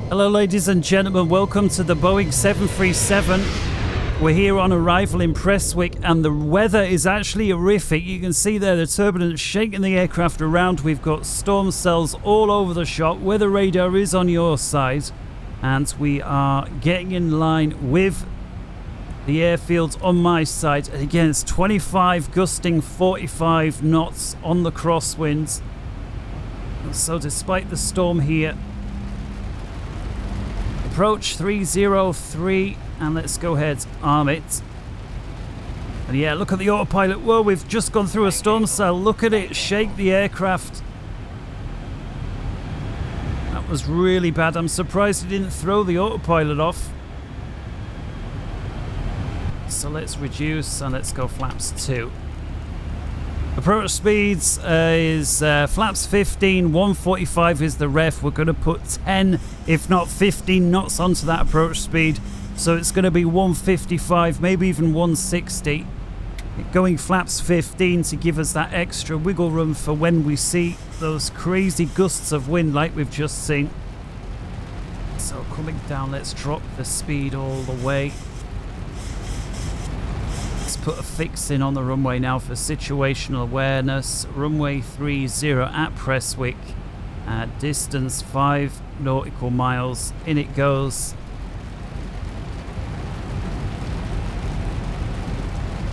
Hello ladies and gentlemen, welcome to the Boeing 737. We're here on arrival in Prestwick and the weather is actually horrific. You can see there the turbulence shaking the aircraft around. We've got storm cells all over the shop. Weather radar is on your side and we are getting in line with the airfield on my side. And again, it's 25 gusting 45 knots on the crosswinds. So despite the storm here, approach 303 and let's go ahead, arm it. And yeah, look at the autopilot. Whoa, we've just gone through a storm cell. Look at it shake the aircraft. That was really bad. I'm surprised it didn't throw the autopilot off. So let's reduce and let's go flaps 2. Approach speeds is flaps 15, 145 is the ref. We're going to put 10, if not 15 knots onto that approach speed. So it's going to be 155, maybe even 160. Going flaps 15 to give us that extra wiggle room for when we see those crazy gusts of wind like we've just seen. So coming down, let's drop the speed all the way. Put a fix in on the runway now for situational awareness. Runway 30 at Prestwick. Distance 5 nautical miles. In it goes.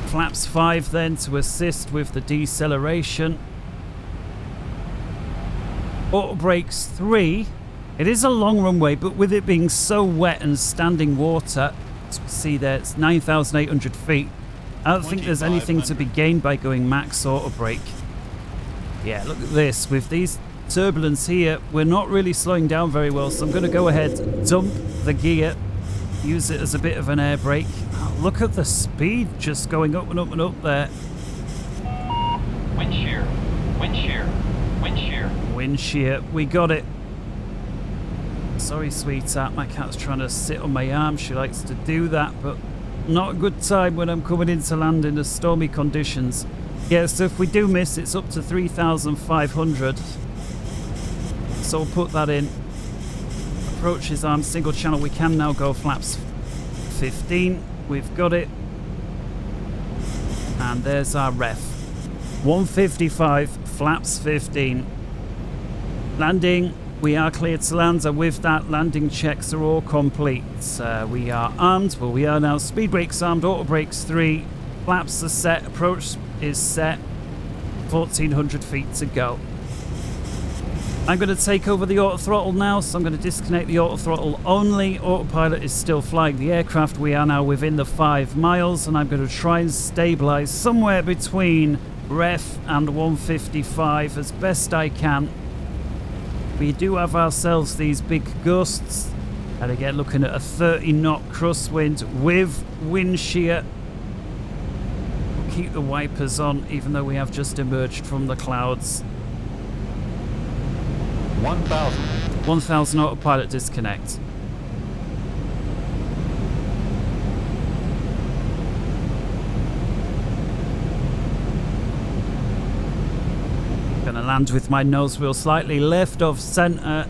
Flaps 5 then to assist with the deceleration. Auto brakes 3. It is a long runway, but with it being so wet and standing water, as we see there, it's 9,800 feet. I don't think there's anything to be gained by going max auto brake. Yeah, look at this. With these turbulence here, we're not really slowing down very well, so I'm going to go ahead, dump the gear, use it as a bit of an air brake. Oh, look at the speed just going up and up and up there. Wind shear, wind shear, wind shear. Wind shear, we got it. Sorry, sweetheart, my cat's trying to sit on my arm. She likes to do that, but not a good time when I'm coming into land in the stormy conditions. Yeah, so if we do miss, it's up to 3,500. So we'll put that in. Approach is armed single channel. We can now go flaps 15. We've got it. And there's our ref. 155, flaps 15. Landing. We are clear to land, and with that, landing checks are all complete. We are armed, well, we are now speed brakes armed, auto brakes 3, flaps are set, approach is set, 1,400 feet to go. I'm going to take over the auto throttle now, so I'm going to disconnect the auto throttle only. Autopilot is still flying the aircraft. We are now within the 5 miles, and I'm going to try and stabilize somewhere between ref and 155 as best I can. We do have ourselves these big gusts, and again looking at a 30 knot crosswind with wind shear. We'll keep the wipers on even though we have just emerged from the clouds. 1,000 autopilot disconnect. Gonna land with my nose wheel slightly left of center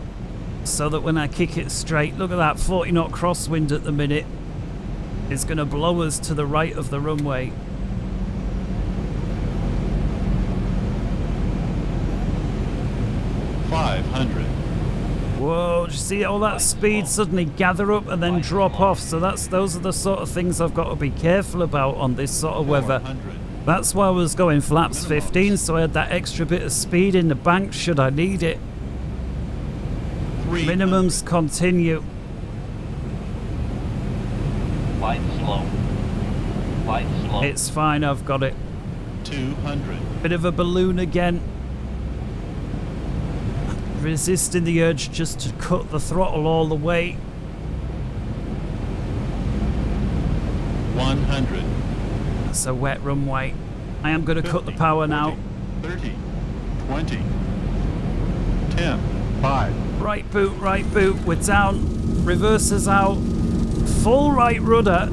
so that when I kick it straight, look at that 40 knot crosswind at the minute. It's gonna blow us to the right of the runway. Whoa, do you see all that speed suddenly gather up and then drop off? So those are the sort of things I've got to be careful about on this sort of weather. That's why I was going flaps 15, so I had that extra bit of speed in the bank should I need it. Minimums continue. Light slow. Light slow. It's fine, I've got it. 200. Bit of a balloon again. Resisting the urge just to cut the throttle all the way. 100. It's a wet runway. I am going to cut the power 40, now. 30, 20, 10, 5. Right boot, we're down. Reverser's out. Full right rudder.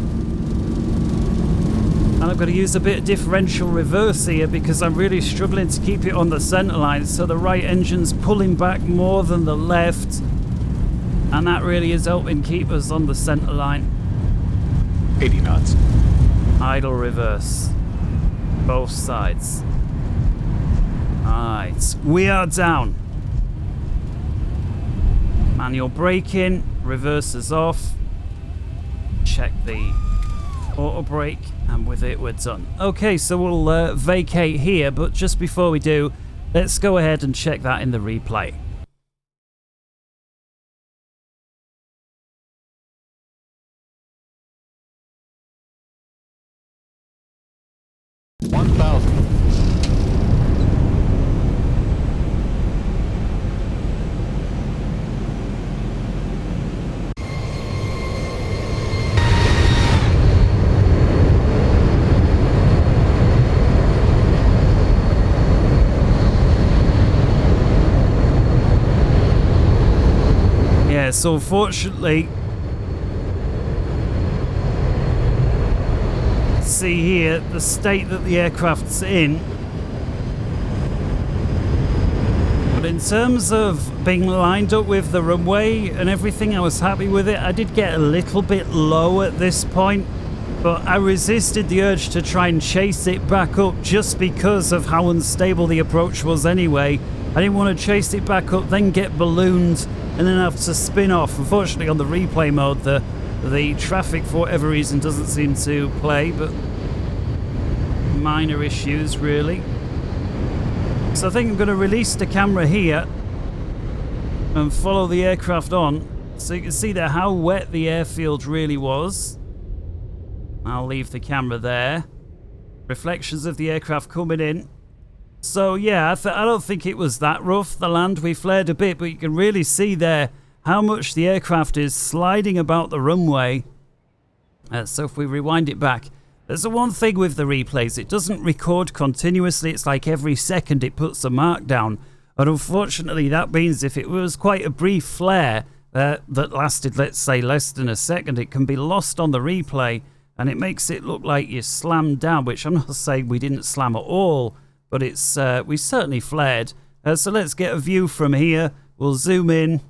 And I'm going to use a bit of differential reverse here because I'm really struggling to keep it on the center line. So the right engine's pulling back more than the left. And that really is helping keep us on the centre line. 80 knots. Idle reverse. Both sides. Alright, we are down. Manual braking, reverses off. Check the auto brake, and with it we're done. Okay, so we'll vacate here, but just before we do, let's go ahead and check that in the replay. So fortunately, see here the state that the aircraft's in. But in terms of being lined up with the runway and everything, I was happy with it. I did get a little bit low at this point, but I resisted the urge to try and chase it back up just because of how unstable the approach was anyway. I didn't want to chase it back up, then get ballooned, and then have to spin off. Unfortunately, on the replay mode, the traffic, for whatever reason, doesn't seem to play, but minor issues, really. So I think I'm going to release the camera here and follow the aircraft on, so you can see there how wet the airfield really was. I'll leave the camera there. Reflections of the aircraft coming in. So yeah, I don't think it was that rough, the land. We flared a bit, but you can really see there how much the aircraft is sliding about the runway. So if we rewind it back, there's the one thing with the replays, it doesn't record continuously. It's like every second it puts a mark down. And unfortunately, that means if it was quite a brief flare that lasted, let's say, less than a second, it can be lost on the replay, and it makes it look like you slammed down, which I'm not saying we didn't slam at all. But it's we certainly flared. So let's get a view from here. We'll zoom in.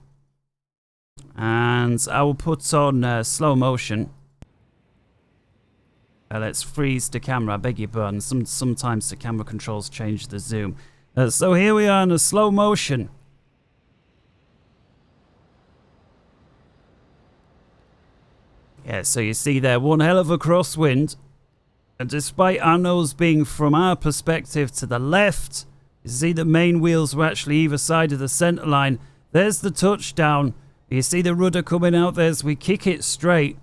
And I will put on slow motion. Let's freeze the camera. I beg your pardon. Sometimes the camera controls change the zoom. So here we are in a slow motion. Yeah, so you see there, one hell of a crosswind. And despite our nose being from our perspective to the left, you see the main wheels were actually either side of the centre line. There's the touchdown. You see the rudder coming out there as we kick it straight.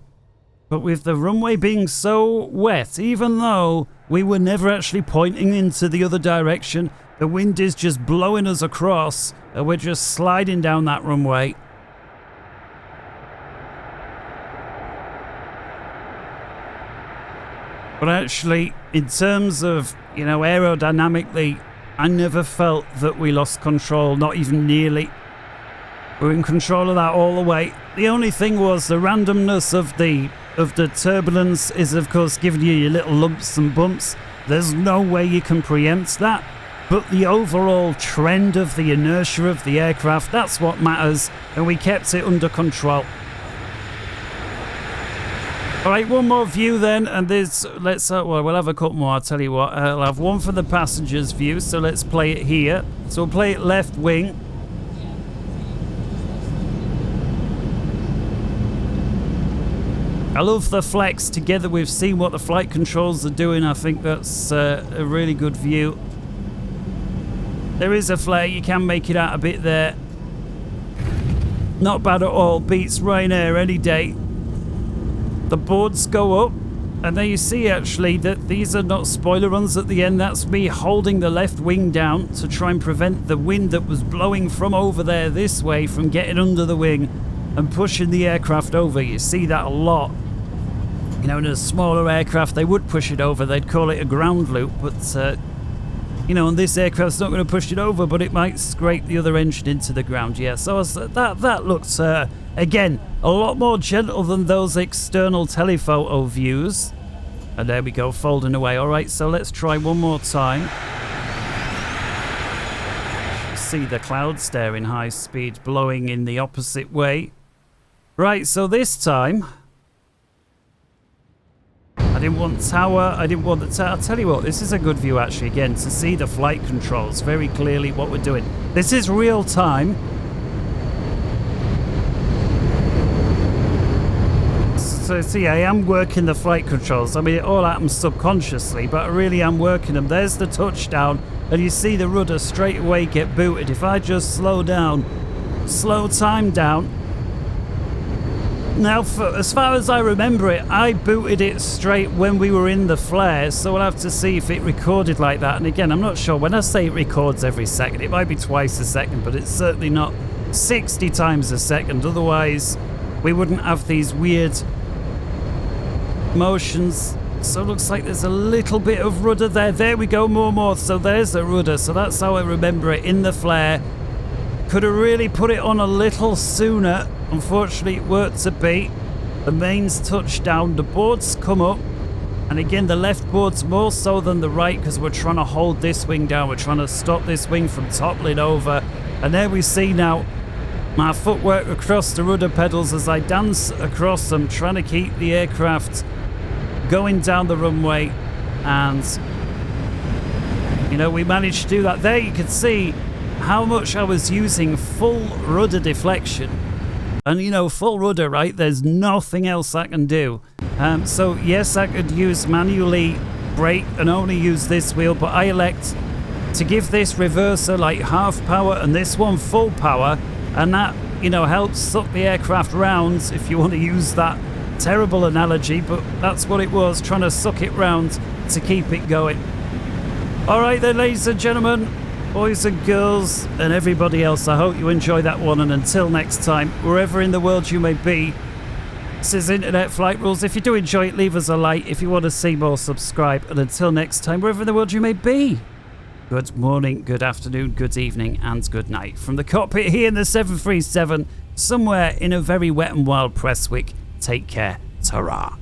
But with the runway being so wet, even though we were never actually pointing into the other direction, the wind is just blowing us across, and we're just sliding down that runway. But actually, in terms of, you know, aerodynamically, I never felt that we lost control, not even nearly. We were in control of that all the way. The only thing was the randomness of the turbulence is, of course, giving you your little lumps and bumps. There's no way you can preempt that. But the overall trend of the inertia of the aircraft, that's what matters, and we kept it under control. Alright, one more view then, and there's, well, we'll have a couple more, I'll tell you what. I'll have one for the passengers view, so let's play it here. So we'll play it left wing. I love the flex together with seeing what the flight controls are doing. I think that's a really good view. There is a flare, you can make it out a bit there. Not bad at all, beats Ryanair any day. The boards go up, and there you see actually that these are not spoiler runs at the end. That's me holding the left wing down to try and prevent the wind that was blowing from over there this way from getting under the wing and pushing the aircraft over. You see that a lot. You know, in a smaller aircraft, they would push it over. They'd call it a ground loop, but you know, on this aircraft's not going to push it over, but it might scrape the other engine into the ground. Yeah, so that looks, again, a lot more gentle than those external telephoto views. And there we go, folding away. All right, so let's try one more time. See the clouds there in high speed blowing in the opposite way. Right, so this time I didn't want tower, I didn't want the tower. I'll tell you what, this is a good view actually, again, to see the flight controls very clearly what we're doing. This is real time. So see, I am working the flight controls. I mean, it all happens subconsciously, but I really am working them. There's the touchdown, and you see the rudder straight away get booted. If I just slow down, slow time down. Now, as far as I remember it, I booted it straight when we were in the flare, so we'll have to see if it recorded like that. And again, I'm not sure. When I say it records every second, it might be twice a second, but it's certainly not 60 times a second. Otherwise, we wouldn't have these weird motions. So it looks like there's a little bit of rudder there. There we go, more. So there's the rudder. So that's how I remember it in the flare. Could have really put it on a little sooner. Unfortunately, it worked to beat. The mains touched down, the boards come up, and again the left board's more so than the right because we're trying to hold this wing down. We're trying to stop this wing from toppling over. And there we see now my footwork across the rudder pedals as I dance across them, trying to keep the aircraft going down the runway. And you know, we managed to do that. There you can see how much I was using full rudder deflection. And you know, full rudder, right? There's nothing else I can do. So yes, I could use manually brake and only use this wheel, but I elect to give this reverser like half power and this one full power, and that, you know, helps suck the aircraft round, if you want to use that terrible analogy, but that's what it was, trying to suck it round to keep it going. All right then, ladies and gentlemen, boys and girls and everybody else, I hope you enjoy that one, and until next time, wherever in the world you may be, this is Internet Flight Rules. If you do enjoy it, leave us a like. If you want to see more, subscribe, and until next time, wherever in the world you may be, good morning, good afternoon, good evening, and good night. From the cockpit here in the 737, somewhere in a very wet and wild Prestwick, take care, ta-ra.